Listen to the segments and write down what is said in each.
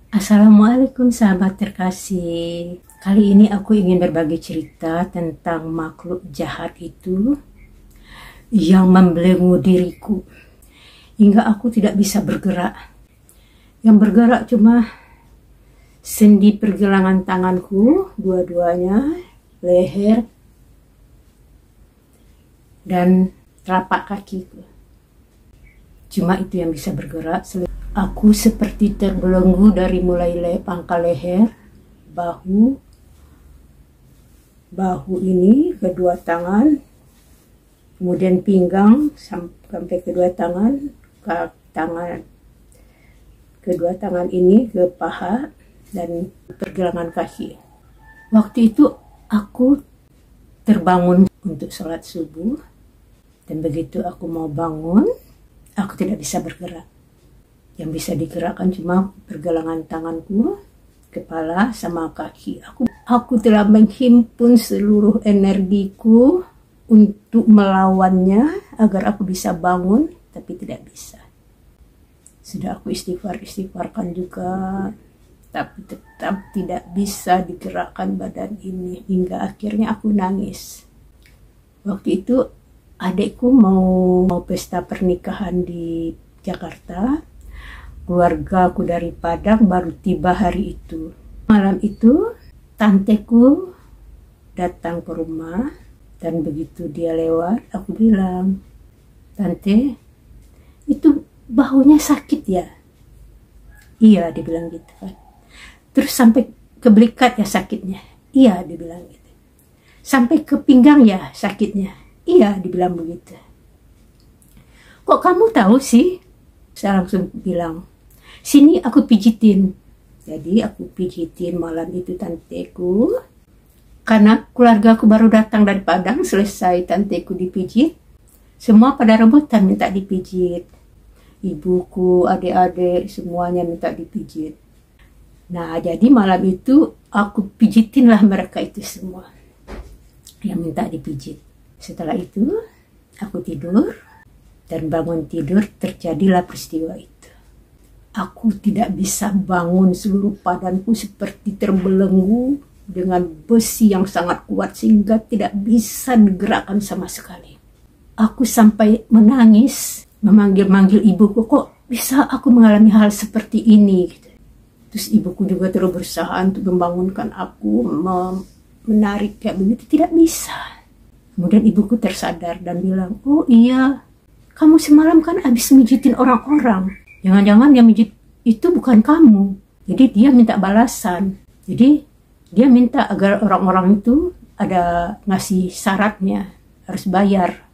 Assalamualaikum sahabat terkasih. Kali ini aku ingin berbagi cerita tentang makhluk jahat itu yang membelenggu diriku hingga aku tidak bisa bergerak. Yang bergerak cuma sendi pergelangan tanganku, dua-duanya, leher, dan telapak kakiku. Cuma itu yang bisa bergerak. Aku seperti terbelenggu dari mulai pangkal leher, bahu ini, kedua tangan, kemudian pinggang sampai kedua tangan, kedua tangan ini ke paha dan pergelangan kaki. Waktu itu aku terbangun untuk sholat subuh, dan begitu aku mau bangun, aku tidak bisa bergerak. Yang bisa digerakkan cuma pergelangan tanganku, kepala, sama kaki. Aku telah menghimpun seluruh energiku untuk melawannya agar aku bisa bangun, tapi tidak bisa. Sudah aku istighfarkan juga, tapi tetap tidak bisa digerakkan badan ini, hingga akhirnya aku nangis. Waktu itu adikku mau pesta pernikahan di Jakarta. Keluarga aku dari Padang baru tiba hari itu. Malam itu tanteku datang ke rumah, dan begitu dia lewat, aku bilang, "Tante, itu bahunya sakit ya?" "Iya," dia bilang gitu kan. "Terus sampai ke belikat ya sakitnya?" "Iya," dia bilang gitu. "Sampai ke pinggang ya sakitnya?" "Iya," dibilang begitu. "Kok kamu tahu sih?" Saya langsung bilang, "Sini aku pijitin." Jadi aku pijitin malam itu tanteku. Karena keluarga aku baru datang dari Padang, selesai tanteku dipijit, semua pada rebutan minta dipijit. Ibuku, adik-adik, semuanya minta dipijit. Nah, jadi malam itu aku pijitinlah mereka itu semua yang minta dipijit. Setelah itu aku tidur, dan bangun tidur terjadilah peristiwa itu. Aku tidak bisa bangun, seluruh badanku seperti terbelenggu dengan besi yang sangat kuat sehingga tidak bisa digerakkan sama sekali. Aku sampai menangis, memanggil-manggil ibuku, "Kok bisa aku mengalami hal seperti ini?" Gitu. Terus ibuku juga terus berusaha untuk membangunkan aku, menarik kayak begitu, tidak bisa. Kemudian ibuku tersadar dan bilang, "Oh iya, kamu semalam kan habis mijitin orang-orang. Jangan-jangan yang mijit itu bukan kamu." Jadi dia minta balasan. Jadi dia minta agar orang-orang itu ada ngasih syaratnya, harus bayar.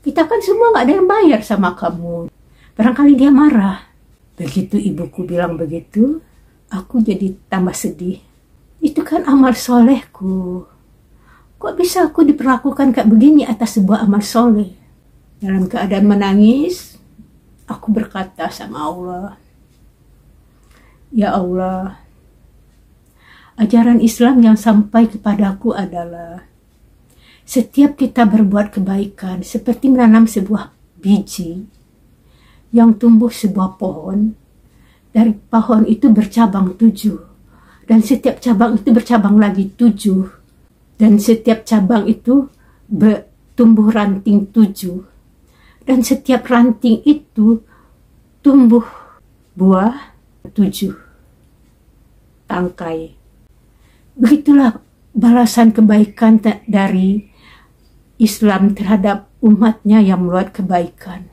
Kita kan semua gak ada yang bayar sama kamu. Barangkali dia marah. Begitu ibuku bilang begitu, aku jadi tambah sedih. Itu kan amal solehku. Kok bisa aku diperlakukan kayak begini atas sebuah amal soleh? Dalam keadaan menangis, aku berkata sama Allah, "Ya Allah, ajaran Islam yang sampai kepadaku adalah setiap kita berbuat kebaikan seperti menanam sebuah biji yang tumbuh sebuah pohon. Dari pohon itu bercabang 7, dan setiap cabang itu bercabang lagi 7, dan setiap cabang itu tumbuh ranting 7. Dan setiap ranting itu tumbuh buah 7 tangkai." Begitulah balasan kebaikan dari Islam terhadap umatnya yang membuat kebaikan.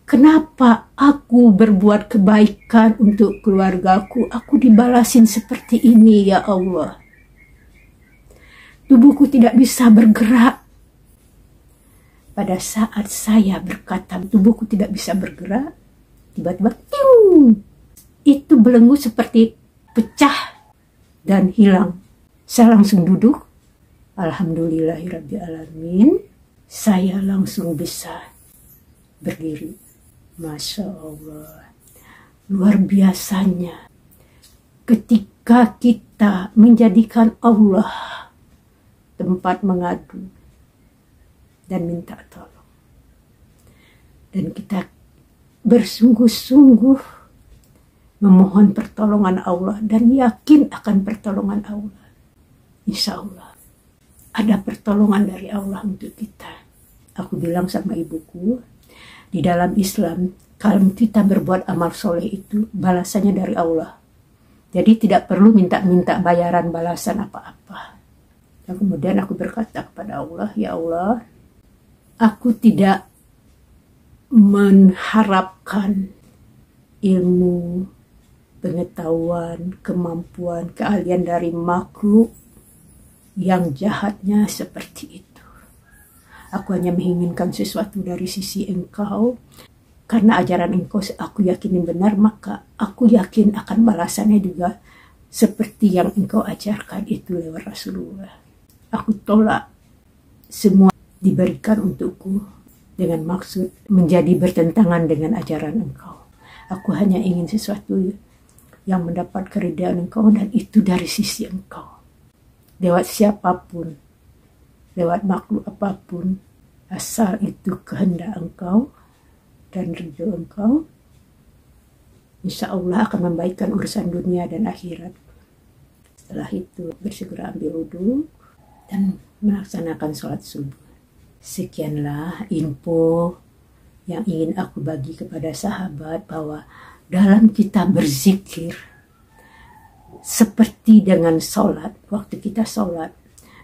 Kenapa aku berbuat kebaikan untuk keluargaku, aku dibalasin seperti ini, ya Allah? Tubuhku tidak bisa bergerak. Pada saat saya berkata tubuhku tidak bisa bergerak, tiba-tiba itu belenggu seperti pecah dan hilang. Saya langsung duduk. Alhamdulillahirrabbilalamin. Saya langsung bisa berdiri. Masya Allah. Luar biasanya ketika kita menjadikan Allah tempat mengadu dan minta tolong, dan kita bersungguh-sungguh memohon pertolongan Allah dan yakin akan pertolongan Allah. Insya Allah ada pertolongan dari Allah untuk kita. Aku bilang sama ibuku, di dalam Islam kalau kita berbuat amal soleh itu balasannya dari Allah. Jadi tidak perlu minta-minta bayaran balasan apa-apa. Dan kemudian aku berkata kepada Allah, ya Allah, aku tidak mengharapkan ilmu, pengetahuan, kemampuan, keahlian dari makhluk yang jahatnya seperti itu. Aku hanya menginginkan sesuatu dari sisi Engkau, karena ajaran Engkau aku yakini benar, maka aku yakin akan balasannya juga seperti yang Engkau ajarkan itu lewat Rasulullah. Aku tolak semua diberikan untukku dengan maksud menjadi bertentangan dengan ajaran Engkau. Aku hanya ingin sesuatu yang mendapat keridhaan Engkau, dan itu dari sisi Engkau. Lewat siapapun, lewat makhluk apapun, asal itu kehendak Engkau dan ridho Engkau, insya Allah akan membaikkan urusan dunia dan akhirat. Setelah itu bersegera ambil wudhu dan melaksanakan sholat subuh. Sekianlah info yang ingin aku bagi kepada sahabat, bahwa dalam kita berzikir seperti dengan sholat, waktu kita sholat,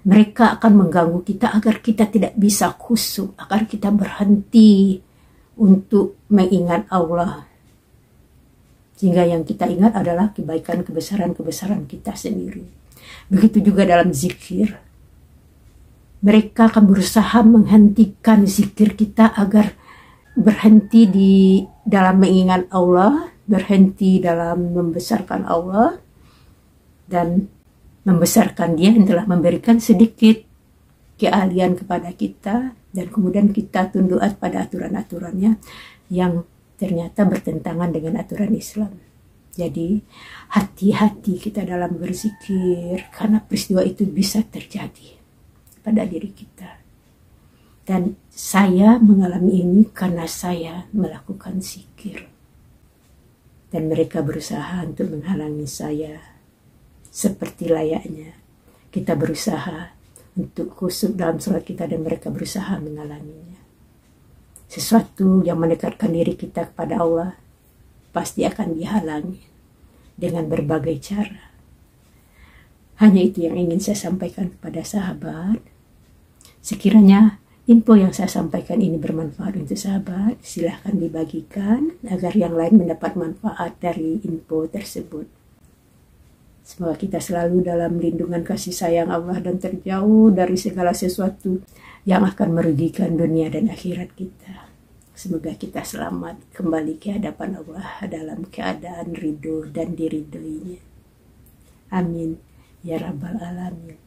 mereka akan mengganggu kita agar kita tidak bisa khusyuk, agar kita berhenti untuk mengingat Allah. Sehingga yang kita ingat adalah kebaikan kebesaran-kebesaran kita sendiri. Begitu juga dalam zikir. Mereka akan berusaha menghentikan zikir kita agar berhenti di dalam mengingat Allah, berhenti dalam membesarkan Allah, dan membesarkan Dia yang telah memberikan sedikit keahlian kepada kita, dan kemudian kita tunduk pada aturan-aturannya yang ternyata bertentangan dengan aturan Islam. Jadi hati-hati kita dalam berzikir, karena peristiwa itu bisa terjadi pada diri kita. Dan saya mengalami ini karena saya melakukan zikir. Dan mereka berusaha untuk menghalangi saya. Seperti layaknya kita berusaha untuk khusyuk dalam sholat kita, dan mereka berusaha menghalanginya. Sesuatu yang mendekatkan diri kita kepada Allah pasti akan dihalangi dengan berbagai cara. Hanya itu yang ingin saya sampaikan kepada sahabat. Sekiranya info yang saya sampaikan ini bermanfaat untuk sahabat, silahkan dibagikan agar yang lain mendapat manfaat dari info tersebut. Semoga kita selalu dalam lindungan kasih sayang Allah dan terjauh dari segala sesuatu yang akan merugikan dunia dan akhirat kita. Semoga kita selamat kembali ke hadapan Allah dalam keadaan ridho dan diridhoinya. Amin. Ya Rabbal Alamin.